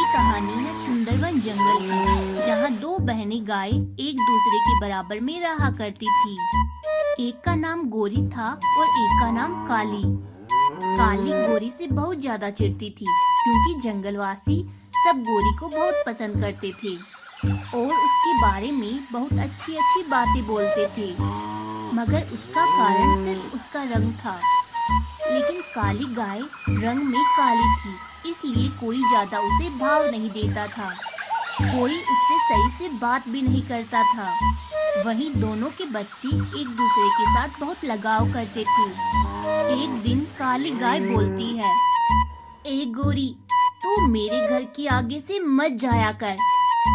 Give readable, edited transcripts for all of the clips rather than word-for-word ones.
कहानी है सुंदरवन जंगल की, जहाँ दो बहनें गाय एक दूसरे के बराबर में रहा करती थी। एक का नाम गोरी था और एक का नाम काली। काली गोरी से बहुत ज्यादा चिढ़ती थी, क्योंकि जंगलवासी सब गोरी को बहुत पसंद करते थे और उसके बारे में बहुत अच्छी अच्छी बातें बोलते थे। मगर उसका कारण सिर्फ उसका रंग था। लेकिन काली गाय रंग में काली थी, इसलिए कोई ज्यादा उसे भाव नहीं देता था। कोई उससे सही से बात भी नहीं करता था। वहीं दोनों के बच्चे एक दूसरे के साथ बहुत लगाव करते थे। एक दिन काली गाय बोलती है, ए गोरी, तू मेरे घर के आगे से मत जाया कर,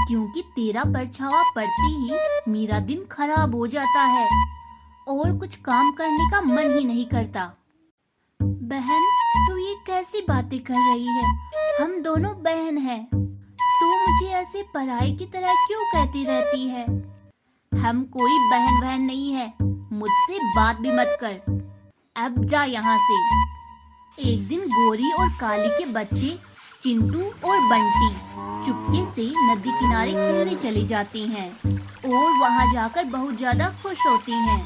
क्योंकि तेरा परछावा पड़ते ही मेरा दिन खराब हो जाता है और कुछ काम करने का मन ही नहीं करता। बहन, तू ये कैसी बातें कर रही है? हम दोनों बहन हैं। तू मुझे ऐसे पराई की तरह क्यों कहती रहती है? हम कोई बहन बहन नहीं है। मुझसे बात भी मत कर। अब जा यहाँ से। एक दिन गोरी और काली के बच्चे चिंटू और बंटी चुपके से नदी किनारे खेलने चले जाते हैं और वहाँ जाकर बहुत ज्यादा खुश होते हैं।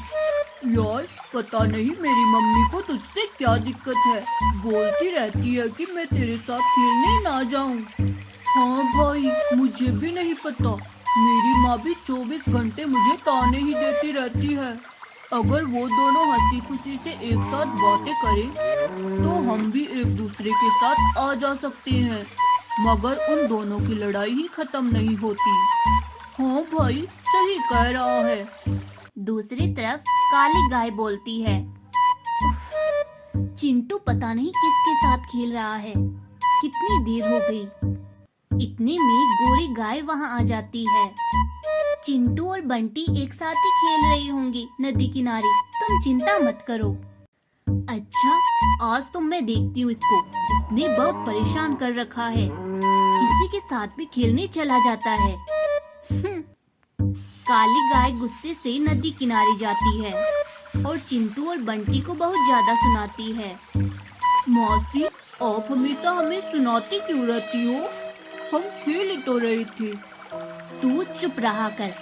यार, पता नहीं मेरी मम्मी को तुझसे क्या दिक्कत है। बोलती रहती है कि मैं तेरे साथ खेलने ना जाऊं। हाँ भाई, मुझे भी नहीं पता। मेरी माँ भी 24 घंटे मुझे ताने ही देती रहती है। अगर वो दोनों हंसी खुशी से एक साथ बातें करें तो हम भी एक दूसरे के साथ आ जा सकते हैं, मगर उन दोनों की लड़ाई ही खत्म नहीं होती। हाँ भाई, सही कह रहा है। दूसरी तरफ काली गाय बोलती है, चिंटू पता नहीं किसके साथ खेल रहा है। कितनी देर हो गई। इतने में गोरी गाय वहां आ जाती है। चिंटू और बंटी एक साथ ही खेल रही होंगी नदी किनारे, तुम चिंता मत करो। अच्छा, आज तो मैं देखती हूँ इसको। इसने बहुत परेशान कर रखा है। किसी के साथ भी खेलने चला जाता है। काली गाय गुस्से से नदी किनारे जाती है और चिंटू और बंटी को बहुत ज्यादा सुनाती है। मौसी, आप हमेशा हमें सुनाती क्यों रहती हो? हम खेल ही तो रहे थे। तू चुप रहा कर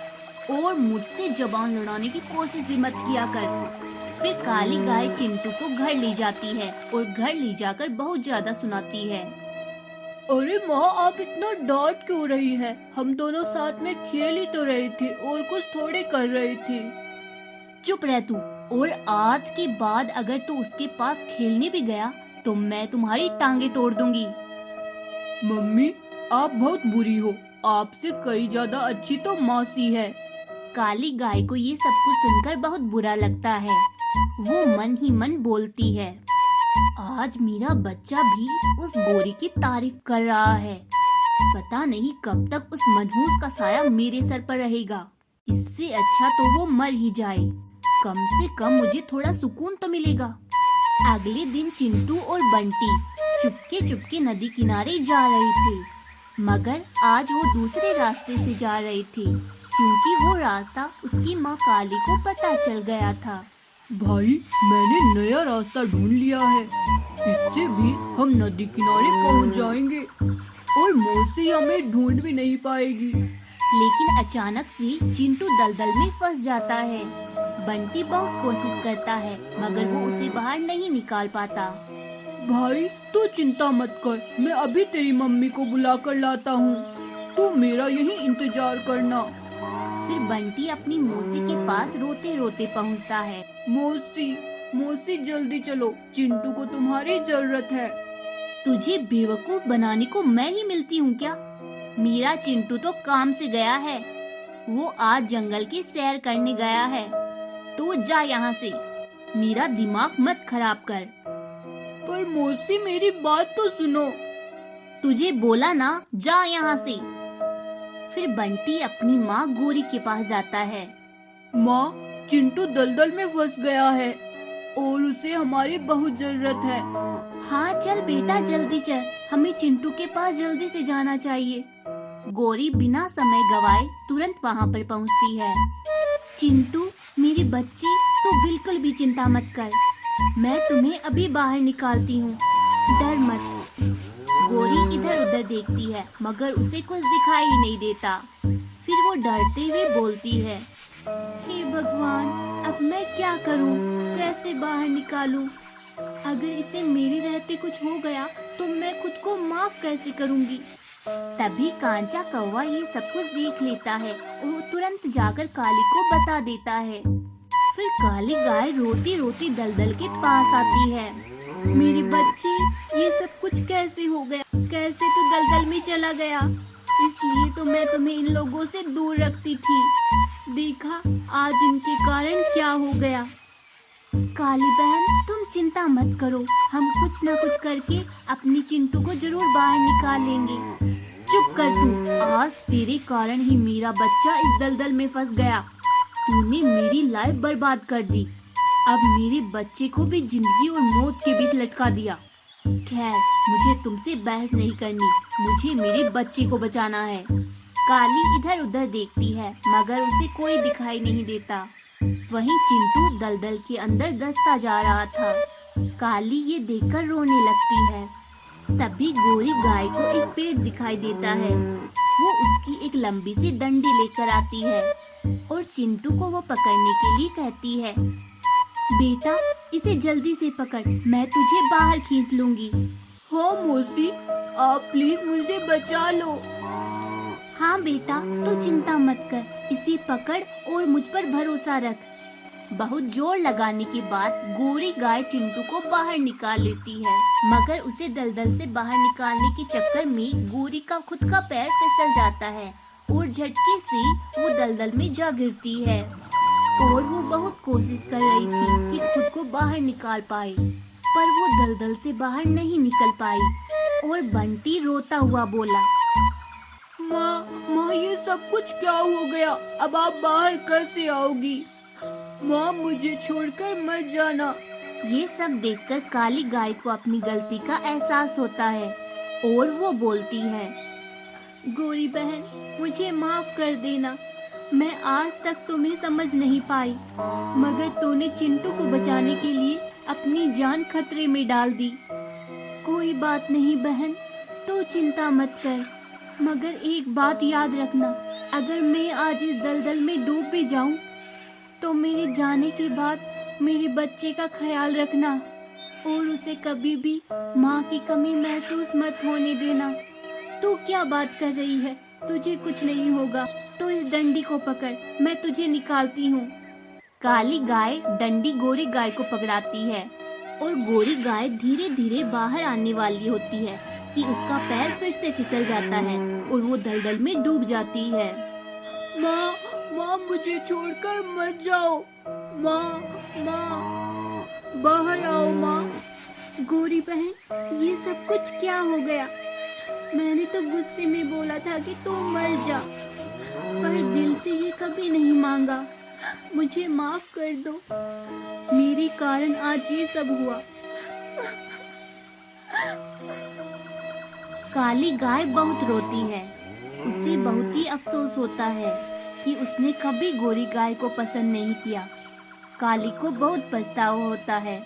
और मुझसे जबान लड़ाने की कोशिश भी मत किया कर। फिर काली गाय चिंटू को घर ले जाती है और घर ले जाकर बहुत ज्यादा सुनाती है। अरे माँ, आप इतना डांट क्यों रही है? हम दोनों साथ में खेल ही तो रहे थे और कुछ थोड़े कर रहे थे। चुप रह तू। और आज के बाद अगर तू उसके पास खेलने भी गया तो मैं तुम्हारी टांगे तोड़ दूंगी। मम्मी, आप बहुत बुरी हो। आपसे कई ज्यादा अच्छी तो मौसी है। काली गाय को ये सब कुछ सुनकर बहुत बुरा लगता है। वो मन ही मन बोलती है, आज मेरा बच्चा भी उस गोरी की तारीफ कर रहा है। पता नहीं कब तक उस मनहूस का साया मेरे सर पर रहेगा। इससे अच्छा तो वो मर ही जाए। कम से कम मुझे थोड़ा सुकून तो मिलेगा। अगले दिन चिंटू और बंटी चुपके चुपके नदी किनारे जा रहे थे, मगर आज वो दूसरे रास्ते से जा रहे थे, क्योंकि वो रास्ता उसकी माँ काली को पता चल गया था। भाई, मैंने नया रास्ता ढूंढ लिया है। इससे भी हम नदी किनारे पहुंच जाएंगे और मौसी हमें ढूंढ भी नहीं पाएगी। लेकिन अचानक से चिंटू दलदल में फंस जाता है। बंटी बहुत कोशिश करता है, मगर वो उसे बाहर नहीं निकाल पाता। भाई, तू चिंता मत कर। मैं अभी तेरी मम्मी को बुला कर लाता हूँ। तू मेरा यही इंतजार करना। फिर बंटी अपनी मौसी के पास रोते रोते पहुँचता है। मौसी, मौसी, जल्दी चलो। चिंटू को तुम्हारी जरूरत है। तुझे बेवकूफ बनाने को मैं ही मिलती हूँ क्या? मेरा चिंटू तो काम से गया है। वो आज जंगल की सैर करने गया है। तू जा यहाँ से। मेरा दिमाग मत खराब कर। पर मौसी, मेरी बात तो सुनो। तुझे बोला ना, जा यहाँ से। फिर बंटी अपनी माँ गोरी के पास जाता है। माँ, चिंटू दलदल में फंस गया है और उसे हमारी बहुत जरूरत है। हाँ चल बेटा, जल्दी चल। हमें चिंटू के पास जल्दी से जाना चाहिए। गोरी बिना समय गवाए तुरंत वहाँ पर पहुँचती है। चिंटू, मेरे बच्चे, तू बिल्कुल भी चिंता मत कर। मैं तुम्हें अभी बाहर निकालती हूँ। डर मत। गोरी इधर उधर उधर देखती है मगर उसे कुछ दिखाई ही नहीं देता। फिर वो डरते हुए बोलती है, हे भगवान, अब मैं क्या करूं? कैसे बाहर निकालूं? अगर इसे मेरे रहते कुछ हो गया तो मैं खुद को माफ कैसे करूंगी? तभी कांचा कौवा ये सब कुछ देख लेता है और वो तुरंत जाकर काली को बता देता है। फिर काली गाय रोती रोती दलदल के पास आती है। मेरे बच्चे, ये सब कुछ कैसे हो गया? कैसे तू दलदल में चला गया? इसलिए तो मैं तुम्हें इन लोगों से दूर रखती थी। देखा आज इनके कारण क्या हो गया। काली बहन, तुम चिंता मत करो, हम कुछ ना कुछ करके अपनी चिंटू को जरूर बाहर निकाल लेंगे। चुप कर तू, आज तेरे कारण ही मेरा बच्चा इस दलदल में फंस गया। तूने मेरी लाइफ बर्बाद कर दी। अब मेरे बच्चे को भी जिंदगी और मौत के बीच लटका दिया। खैर, मुझे तुमसे बहस नहीं करनी, मुझे मेरे बच्चे को बचाना है। काली इधर उधर देखती है मगर उसे कोई दिखाई नहीं देता। वहीं चिंटू दलदल के अंदर धंसता जा रहा था। काली ये देखकर रोने लगती है। तभी गोरी गाय को एक पेड़ दिखाई देता है। वो उसकी एक लंबी सी डंडी लेकर आती है और चिंटू को वो पकड़ने के लिए कहती है, बेटा इसे जल्दी से पकड़, मैं तुझे बाहर खींच लूंगी। हाँ मौसी, आप प्लीज मुझे बचा लो। हाँ बेटा, तू चिंता मत कर, इसे पकड़ और मुझ पर भरोसा रख। बहुत जोर लगाने के बाद गोरी गाय चिंटू को बाहर निकाल लेती है मगर उसे दलदल से बाहर निकालने के चक्कर में गोरी का खुद का पैर फिसल जाता है और झटके से वो दलदल में जा गिरती है। और वो बहुत कोशिश कर रही थी कि खुद को बाहर निकाल पाए, पर वो दलदल से बाहर नहीं निकल पाई। और बंटी रोता हुआ बोला, माँ ये सब कुछ क्या हो गया? अब आप बाहर कैसे आओगी? माँ मुझे छोड़कर मत जाना। ये सब देखकर काली गाय को अपनी गलती का एहसास होता है और वो बोलती है, गोरी बहन, मुझे माफ कर देना। मैं आज तक तुम्हें समझ नहीं पाई मगर तूने चिंटू को बचाने के लिए अपनी जान खतरे में डाल दी। कोई बात नहीं बहन, तू चिंता मत कर, मगर एक बात याद रखना, अगर मैं आज इस दलदल में डूब भी जाऊं तो मेरे जाने के बाद मेरे बच्चे का ख्याल रखना और उसे कभी भी माँ की कमी महसूस मत होने देना। तू क्या बात कर रही है? तुझे कुछ नहीं होगा, तो इस डंडी को पकड़, मैं तुझे निकालती हूँ। काली गाय डंडी गोरी गाय को पकड़ाती है और गोरी गाय धीरे धीरे बाहर आने वाली होती है कि उसका पैर फिर से फिसल जाता है और वो दलदल में डूब जाती है। माँ मुझे छोड़कर मत जाओ। माँ बाहर आओ माँ। गोरी बहन, ये सब कुछ क्या हो गया? मैंने तो गुस्से में बोला था कि तू मर जा, पर दिल से ये कभी नहीं मांगा। मुझे माफ कर दो, मेरे कारण आज ये सब हुआ। काली गाय बहुत रोती है। उसे बहुत ही अफसोस होता है कि उसने कभी गोरी गाय को पसंद नहीं किया। काली को बहुत पछतावा होता है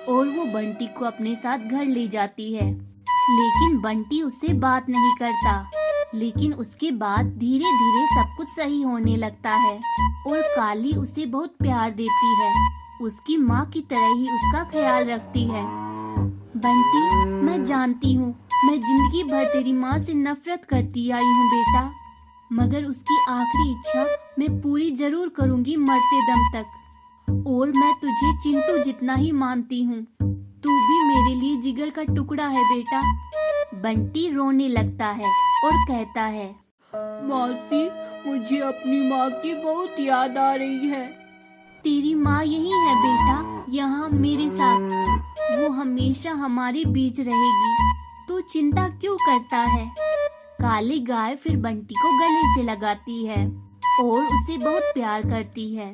और वो बंटी को अपने साथ घर ले जाती है, लेकिन बंटी उससे बात नहीं करता। लेकिन उसके बाद धीरे धीरे सब कुछ सही होने लगता है और काली उसे बहुत प्यार देती है, उसकी माँ की तरह ही उसका ख्याल रखती है। बंटी, मैं जानती हूँ मैं जिंदगी भर तेरी माँ से नफरत करती आई हूँ बेटा, मगर उसकी आखिरी इच्छा मैं पूरी जरूर करूँगी मरते दम तक। और मैं तुझे चिंटू जितना ही मानती हूँ, तू भी मेरे लिए जिगर का टुकड़ा है बेटा। बंटी रोने लगता है और कहता है, मौसी, मुझे अपनी माँ की बहुत याद आ रही है। तेरी माँ यही है बेटा, यहाँ मेरे साथ। वो हमेशा हमारे बीच रहेगी, तू चिंता क्यों करता है? काली गाय फिर बंटी को गले से लगाती है और उसे बहुत प्यार करती है।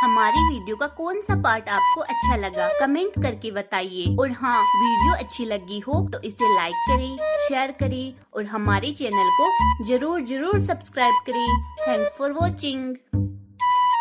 हमारी वीडियो का कौन सा पार्ट आपको अच्छा लगा कमेंट करके बताइए। और हाँ, वीडियो अच्छी लगी हो तो इसे लाइक करें, शेयर करें और हमारे चैनल को जरूर सब्सक्राइब करें। Thanks for watching.